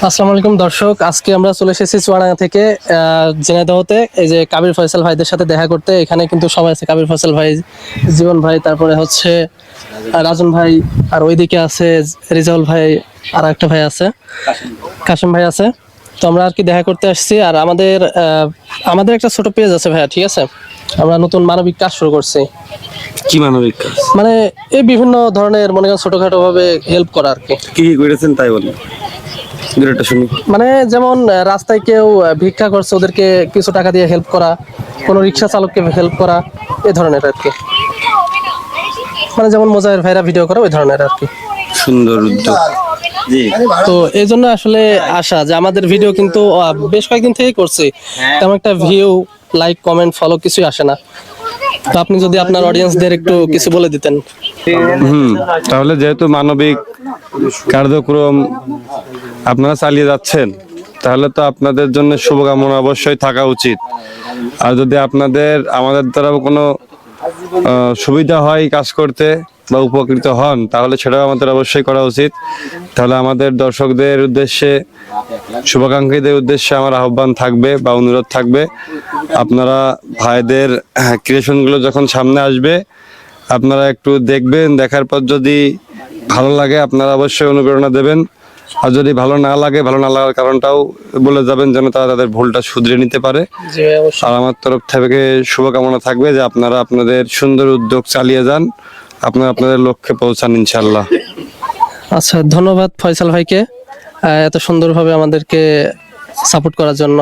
আসসালামু আলাইকুম দর্শক, আজকে আমরা চলে এসেছি চুয়াডাঙ্গা থেকে ঝিনাইদহতে। এই যে কাবির ফয়সাল ভাইদের সাথে দেখা করতে। এখানে কিন্তু সবাই আছে, কাবির ফয়সাল ভাই, জীবন ভাই, তারপরে হচ্ছে রাজন ভাই, আর ওইদিকে আছে রিজাউল ভাই, আর একটা ভাই আছে, কাশিম ভাই আছে। তো আমরা আর কি দেখা করতে আসছি। আর আমাদের একটা ছোট পেজ আছে ভাইয়া, ঠিক আছে? আমরা নতুন মানবিক কাজ শুরু করছি। কি মানবিক কাজ? মানে এই বিভিন্ন ধরনের মনে করেন ছোটখাটো ভাবে হেল্প করা আর কি। কি কি করেছেন তাই বলেন, দুটো শুনি। মানে যেমন রাস্তায় কেউ ভিক্ষা করছে, ওদেরকে কিছু টাকা দিয়ে হেল্প করা, কোনো রিক্সা চালককে হেল্প করা, এই ধরনের আর কি। মানে যেমন মোজাহের ভাইরা ভিডিও করে, ওই ধরনের আর কি। সুন্দর উদ্যোগ। জি, তো এই জন্য আসলে আশা যে আমাদের ভিডিও কিন্তু বেশ কয়েকদিন থেকেই করছি, তেমন একটা ভিউ, লাইক, কমেন্ট, ফলো কিছুই আসে না। তো আপনি যদি আপনার অডিয়েন্সদের একটু কিছু বলে দিতেন। তাহলে যেহেতু মানবিক কার্যক্রম আপনারা চালিয়ে যাচ্ছেন, তাহলে তো আপনাদের জন্য শুভকামনা অবশ্যই থাকা উচিত। আর যদি আমাদের দ্বারা কোনো সুবিধা হয় কাজ করতে বা উপকৃত হন, তাহলে সেটাও আমাদের অবশ্যই করা উচিত। তাহলে আমাদের দর্শকদের উদ্দেশ্যে, শুভাকাঙ্ক্ষীদের উদ্দেশ্যে আমার আহ্বান থাকবে বা অনুরোধ থাকবে, আপনারা ভাইদের ক্রিয়েশনগুলো যখন সামনে আসবে আপনারা একটু দেখবেন। দেখার পর যদি ভালো লাগে আপনারা অবশ্যই অনুপ্রেরণা দেবেন। আর যদি ভালো না লাগার কারণটাও বলে যাবেন, যেন তারা তাদের ভুলটা শুধরে নিতে পারে। আর আমার তরফ থেকে শুভকামনা থাকবে যে আপনারা আপনাদের সুন্দর উদ্যোগ চালিয়ে যান, আপনারা আপনাদের লক্ষ্যে পৌঁছান ইনশাল্লাহ। আচ্ছা, ধন্যবাদ ফয়সাল ভাইকে এত সুন্দরভাবে আমাদেরকে সাপোর্ট করার জন্য।